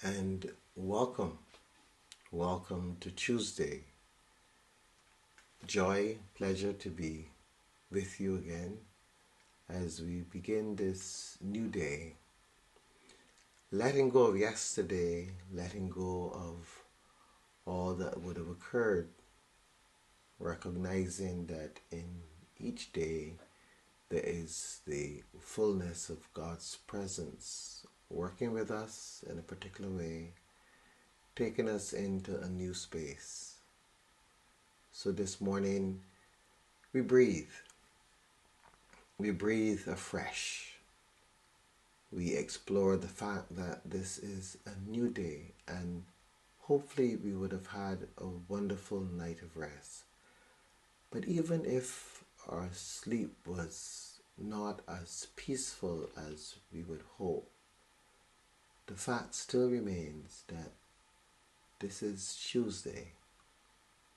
and welcome. Welcome to Tuesday. Joy, pleasure to be with you again as we begin this new day. Letting go of yesterday, letting go of all that would have occurred, recognizing that in each day there is the fullness of God's presence working with us in a particular way, taking us into a new space. So this morning we breathe. We breathe afresh. We explore the fact that this is a new day, and hopefully we would have had a wonderful night of rest. But even if our sleep was not as peaceful as we would hope, the fact still remains that this is Tuesday.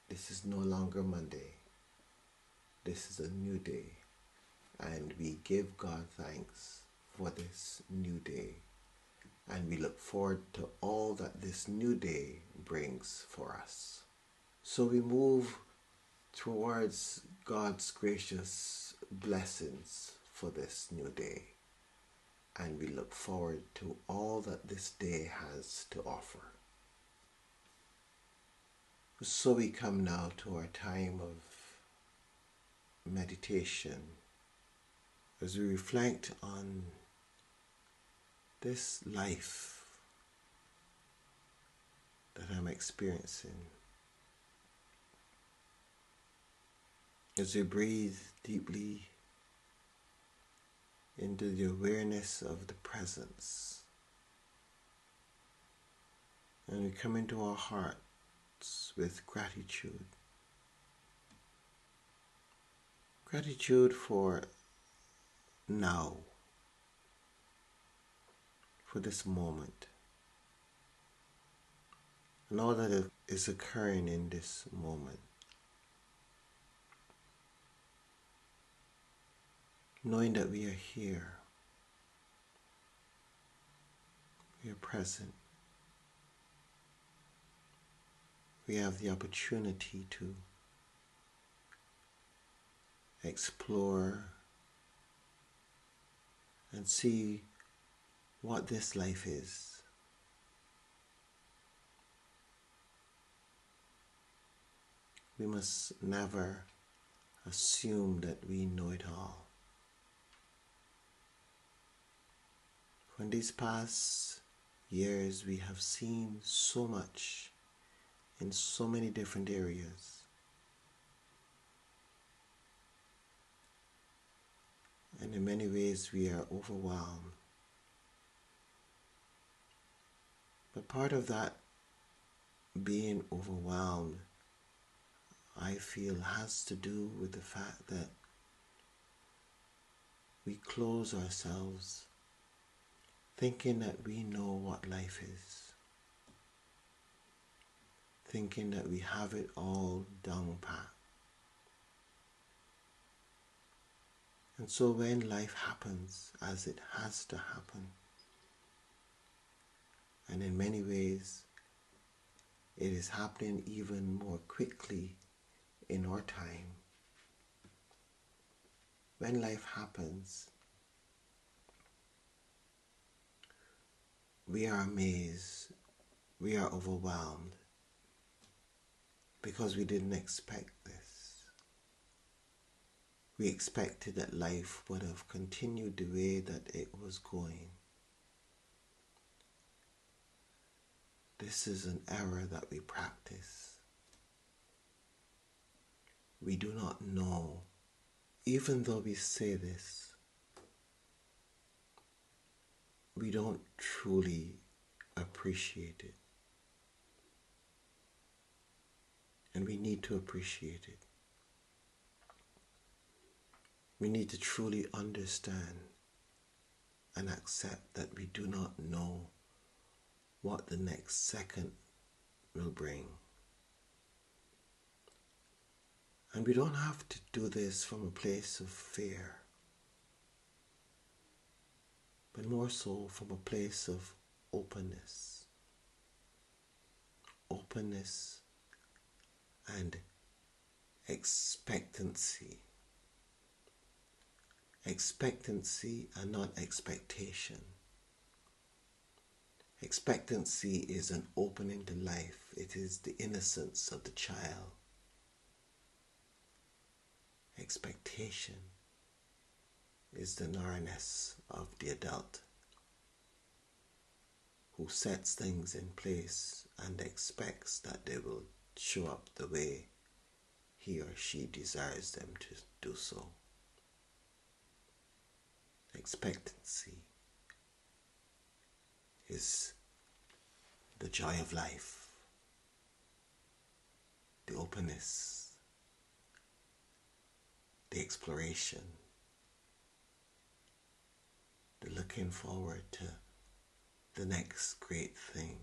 This is no longer Monday. This is a new day. And we give God thanks for this new day. And we look forward to all that this new day brings for us. So we move towards God's gracious blessings for this new day. And we look forward to all that this day has to offer. So we come now to our time of meditation as we reflect on this life that I'm experiencing. As we breathe deeply into the awareness of the presence, and we come into our hearts with gratitude. Gratitude for now, for this moment, and all that is occurring in this moment. Knowing that we are here, we are present, we have the opportunity to explore and see what this life is. We must never assume that we know it all. In these past years, we have seen so much in so many different areas. And in many ways, we are overwhelmed. But part of that being overwhelmed, I feel, has to do with the fact that we close ourselves thinking that we know what life is, thinking that we have it all down pat. And so when life happens as it has to happen, and in many ways it is happening even more quickly in our time, when life happens, we are amazed, we are overwhelmed, because we didn't expect this. We expected that life would have continued the way that it was going. This is an error that we practice. We do not know, even though we say this, we don't truly appreciate it. And we need to appreciate it. We need to truly understand and accept that we do not know what the next second will bring. And we don't have to do this from a place of fear, but more so from a place of openness. openness and expectancy. Expectancy and not expectation. Expectancy is an opening to life. It is the innocence of the child. Expectation is the narrowness of the adult who sets things in place and expects that they will show up the way he or she desires them to do so. Expectancy is the joy of life, the openness, the exploration, the looking forward to the next great thing,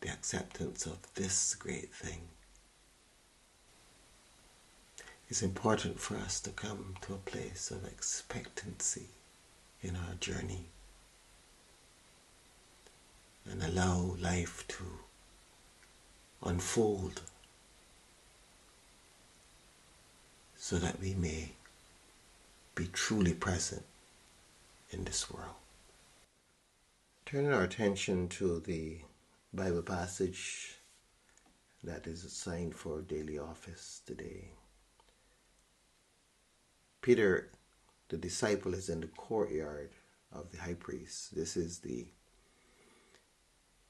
the acceptance of this great thing. It's important for us to come to a place of expectancy in our journey and allow life to unfold so that we may be truly present in this world. Turning our attention to the Bible passage that is assigned for daily office today. Peter, the disciple, is in the courtyard of the high priest. This is the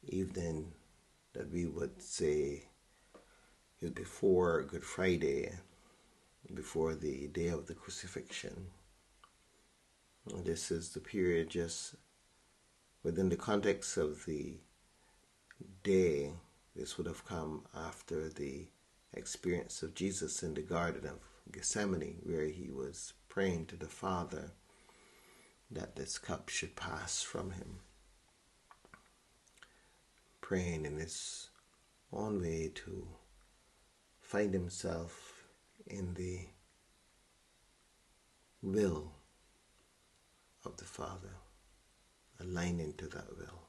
evening that we would say is before Good Friday, before the day of the crucifixion. This is the period just within the context of the day. This would have come after the experience of Jesus in the Garden of Gethsemane, where he was praying to the Father that this cup should pass from him, praying in his own way to find himself in the will of the Father, aligning to that will.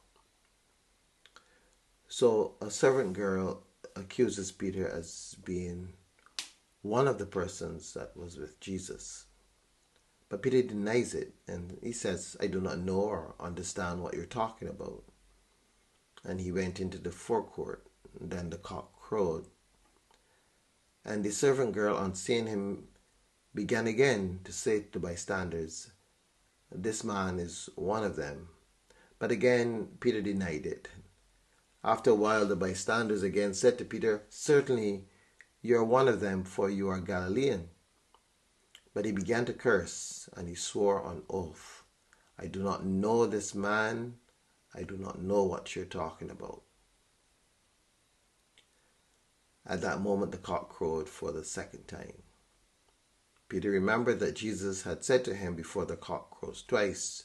So a servant girl accuses Peter as being one of the persons that was with Jesus. But Peter denies it, and he says, I do not know or understand what you're talking about. And he went into the forecourt, and then the cock crowed. And the servant girl, on seeing him, began again to say to the bystanders, this man is one of them. But again, Peter denied it. After a while, the bystanders again said to Peter, certainly you are one of them, for you are Galilean. But he began to curse, and he swore on oath, I do not know this man. I do not know what you're talking about. At that moment, the cock crowed for the second time. Peter remembered that Jesus had said to him, before the cock crows twice,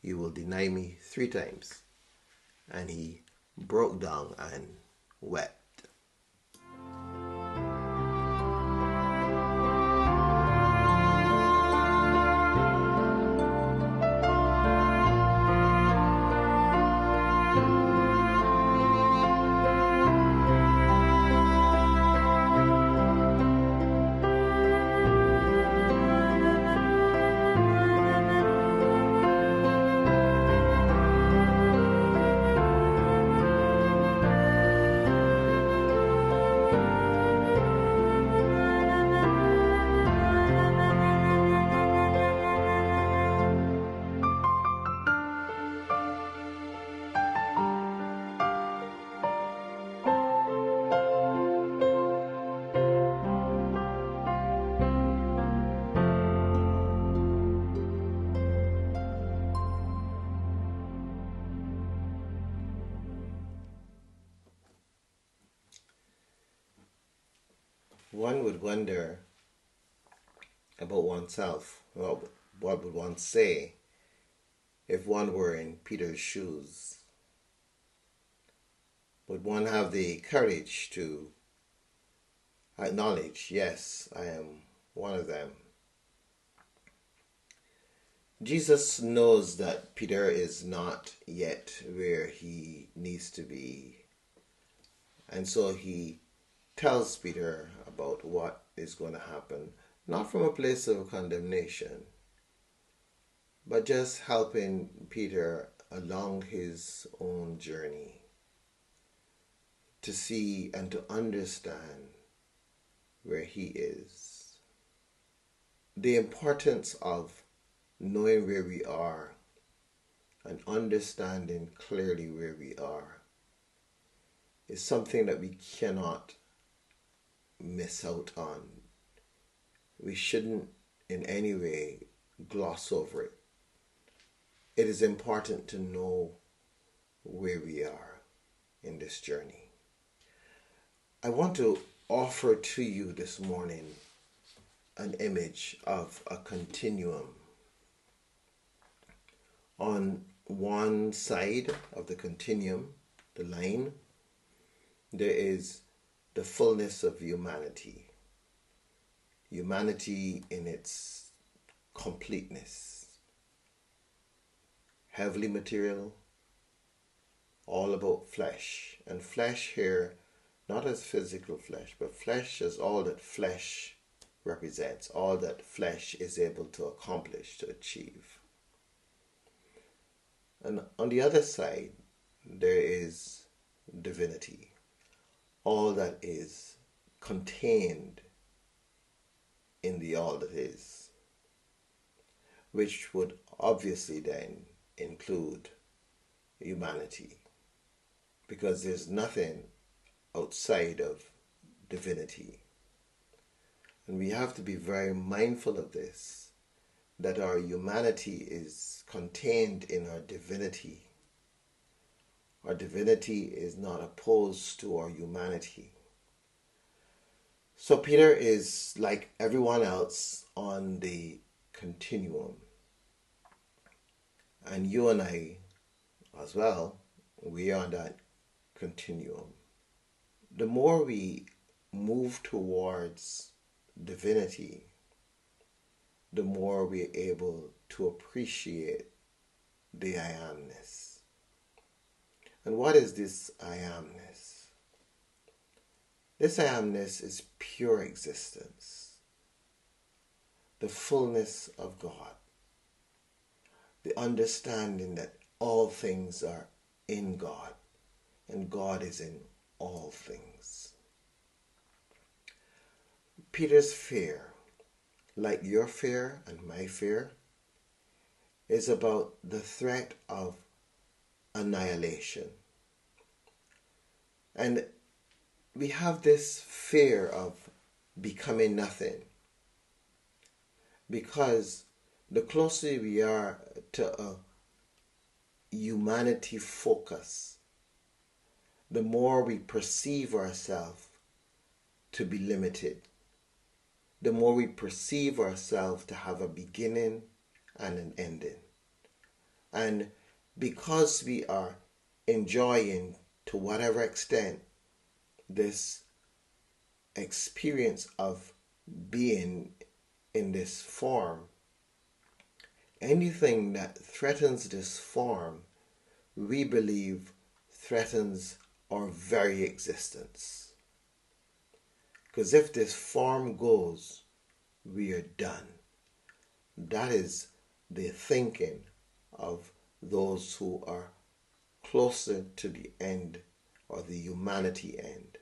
you will deny me 3 times. And he broke down and wept. One would wonder about oneself. Well, what would one say if one were in Peter's shoes? Would one have the courage to acknowledge, yes, I am one of them? Jesus knows that Peter is not yet where he needs to be And so he tells Peter about what is going to happen, not from a place of condemnation, but just helping Peter along his own journey to see and to understand where he is. The importance of knowing where we are and understanding clearly where we are is something that we cannot miss out on. We shouldn't in any way gloss over it. It is important to know where we are in this journey. I want to offer to you this morning an image of a continuum. On one side of the continuum, the line, there is the fullness of humanity. Humanity in its completeness. Heavily material, all about flesh. And flesh here, not as physical flesh, but flesh as all that flesh represents, all that flesh is able to accomplish, to achieve. And on the other side, there is divinity, all that is contained in the all that is, which would obviously then include humanity, because there's nothing outside of divinity. And we have to be very mindful of this, that our humanity is contained in our divinity. Our divinity is not opposed to our humanity. So Peter is like everyone else on the continuum. And you and I as well, we are on that continuum. The more we move towards divinity, the more we're able to appreciate the I amness. And what is this I amness? This I amness is pure existence, the fullness of God, the understanding that all things are in God and God is in all things. Peter's fear, like your fear and my fear, is about the threat of annihilation. And we have this fear of becoming nothing, because the closer we are to a humanity focus, the more we perceive ourselves to be limited, the more we perceive ourselves to have a beginning and an ending. And because we are enjoying, to whatever extent, this experience of being in this form, anything that threatens this form, we believe threatens our very existence. Because if this form goes, we are done. That is the thinking of those who are closer to the end, or the humanity end.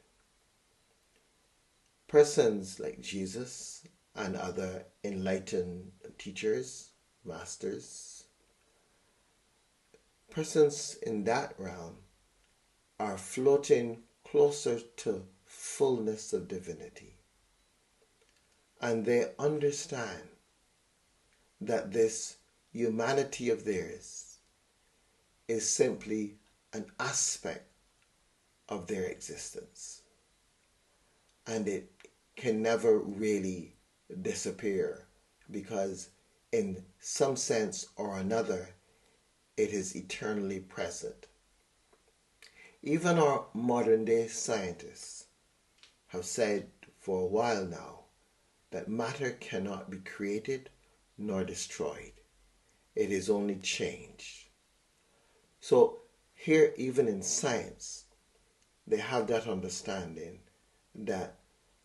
Persons like Jesus and other enlightened teachers, masters, persons in that realm are floating closer to fullness of divinity. And they understand that this humanity of theirs is simply an aspect of their existence. And it can never really disappear, because in some sense or another, it is eternally present. Even our modern day scientists have said for a while now that matter cannot be created nor destroyed. It is only changed. So here, even in science, they have that understanding that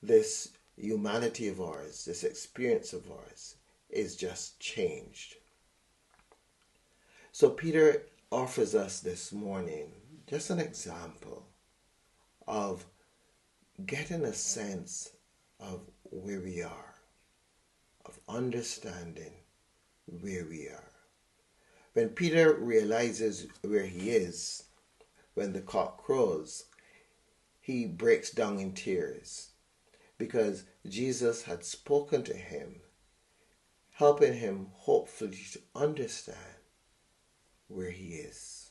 this humanity of ours, this experience of ours, is just changed. So Peter offers us this morning just an example of getting a sense of where we are, of understanding where we are. When Peter realizes where he is, when the cock crows, he breaks down in tears because Jesus had spoken to him, helping him hopefully to understand where he is.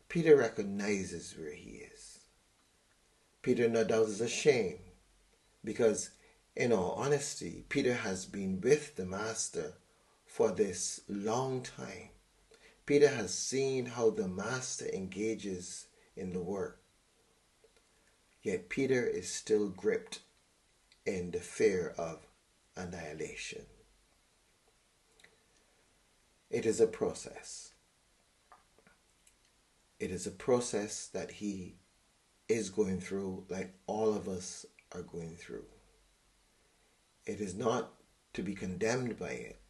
Peter recognizes where he is. Peter no doubt is ashamed because, in all honesty, Peter has been with the Master for this long time. Peter has seen how the Master engages in the work. Yet Peter is still gripped in the fear of annihilation. It is a process. It is a process that he is going through, like all of us are going through. It is not to be condemned by it,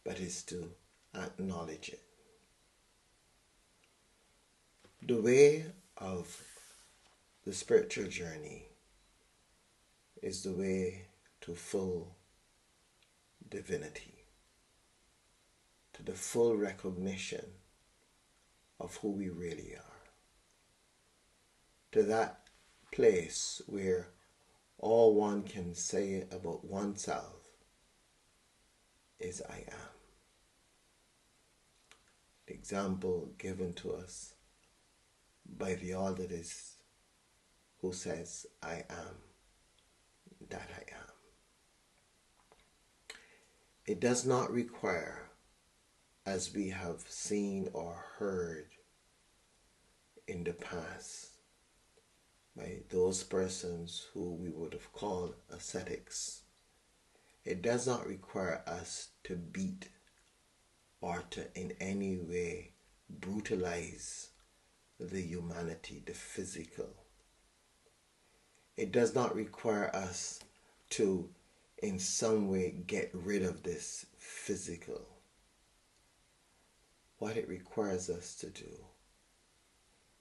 but is to acknowledge it. The way of the spiritual journey is the way to full divinity, to the full recognition of who we really are, to that place where all one can say about oneself is I am. The example given to us by the all that is, who says, I am that I am. It does not require, as we have seen or heard in the past by those persons who we would have called ascetics, it does not require us to beat or to in any way brutalize the humanity, the physical. It does not require us to in some way get rid of this physical. What it requires us to do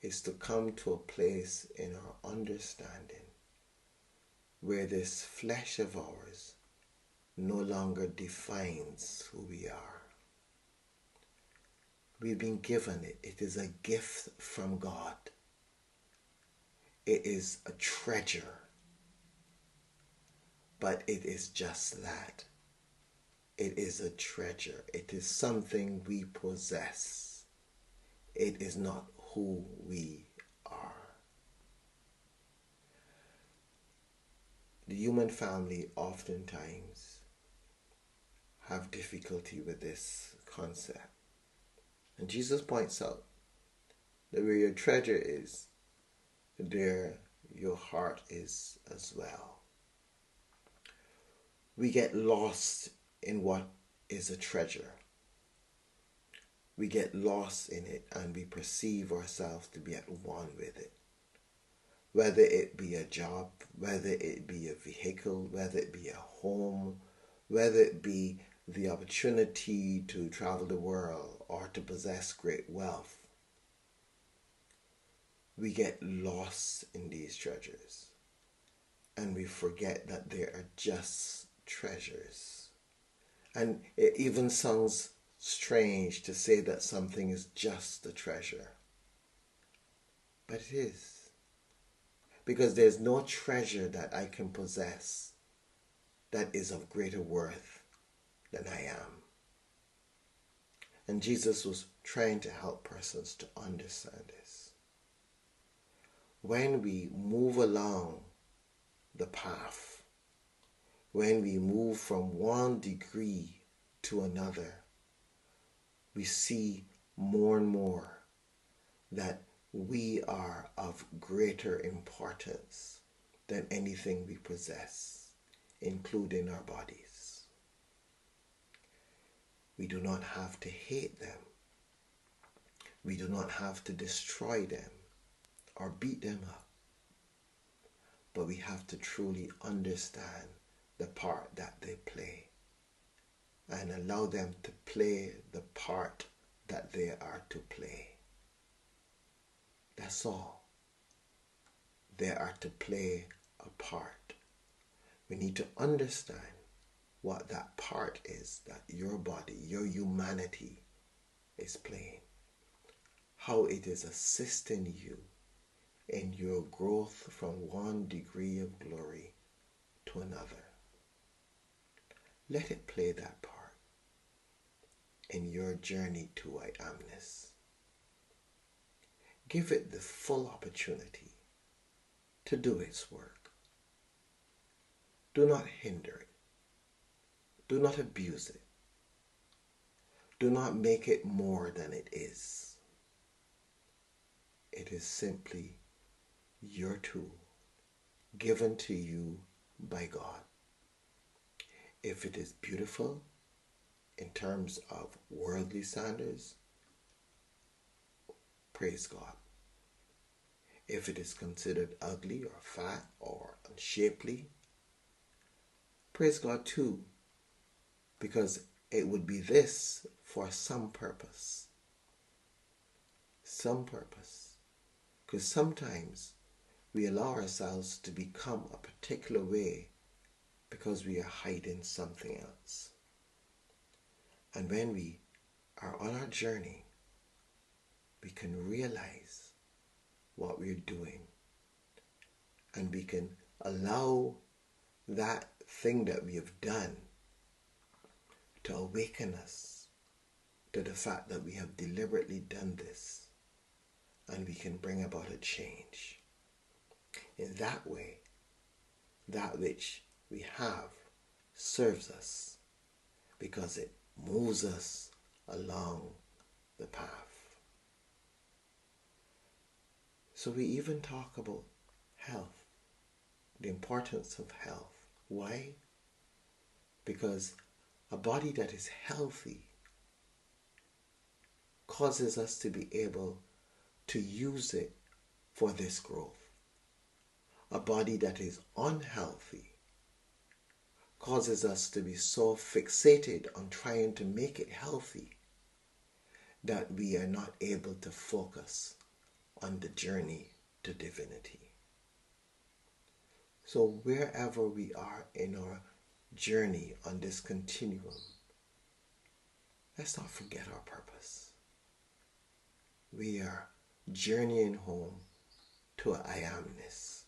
is to come to a place in our understanding where this flesh of ours no longer defines who we are. We've been given it. It is a gift from God. It is a treasure. But it is just that. It is a treasure. It is something we possess. It is not who we are. The human family oftentimes have difficulty with this concept. And Jesus points out that where your treasure is, there your heart is as well. We get lost in what is a treasure. We get lost in it and we perceive ourselves to be at one with it. Whether it be a job, whether it be a vehicle, whether it be a home, whether it be the opportunity to travel the world or to possess great wealth. We get lost in these treasures and we forget that they are just treasures. And it even sounds strange to say that something is just a treasure. But it is. Because there's no treasure that I can possess that is of greater worth than I am. And Jesus was trying to help persons to understand this. When we move along the path, when we move from one degree to another, we see more and more that we are of greater importance than anything we possess, including our bodies. We do not have to hate them. We do not have to destroy them. or beat them up, but we have to truly understand the part that they play and allow them to play the part that they are to play. That's all. They are to play a part. We need to understand what that part is that your body, your humanity is playing. How it is assisting you in your growth from one degree of glory to another. Let it play that part in your journey to I amness. Give it the full opportunity to do its work. Do not hinder it. Do not abuse it. Do not make it more than it is. It is simply your tool given to you by God. If it is beautiful in terms of worldly standards, praise God. If it is considered ugly or fat or unshapely, praise God too, because it would be this for some purpose. Some purpose. Because sometimes we allow ourselves to become a particular way because we are hiding something else. And when we are on our journey, we can realize what we're doing, and we can allow that thing that we have done to awaken us to the fact that we have deliberately done this, and we can bring about a change. In that way, that which we have serves us because it moves us along the path. So we even talk about health, the importance of health. Why? Because a body that is healthy causes us to be able to use it for this growth. A body that is unhealthy causes us to be so fixated on trying to make it healthy that we are not able to focus on the journey to divinity. So wherever we are in our journey on this continuum, let's not forget our purpose. We are journeying home to I amness.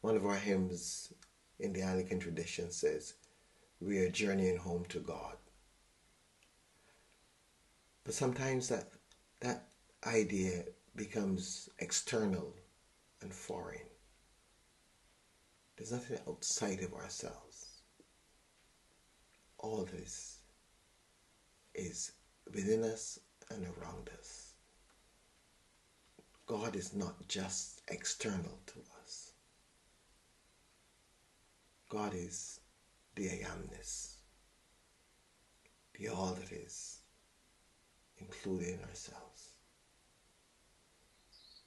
One of our hymns in the Anglican tradition says, we are journeying home to God. But sometimes that idea becomes external and foreign. There's nothing outside of ourselves. All this is within us and around us. God is not just external to us. God is the I amness, the all that is, including ourselves.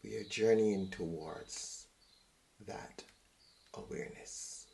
We are journeying towards that awareness.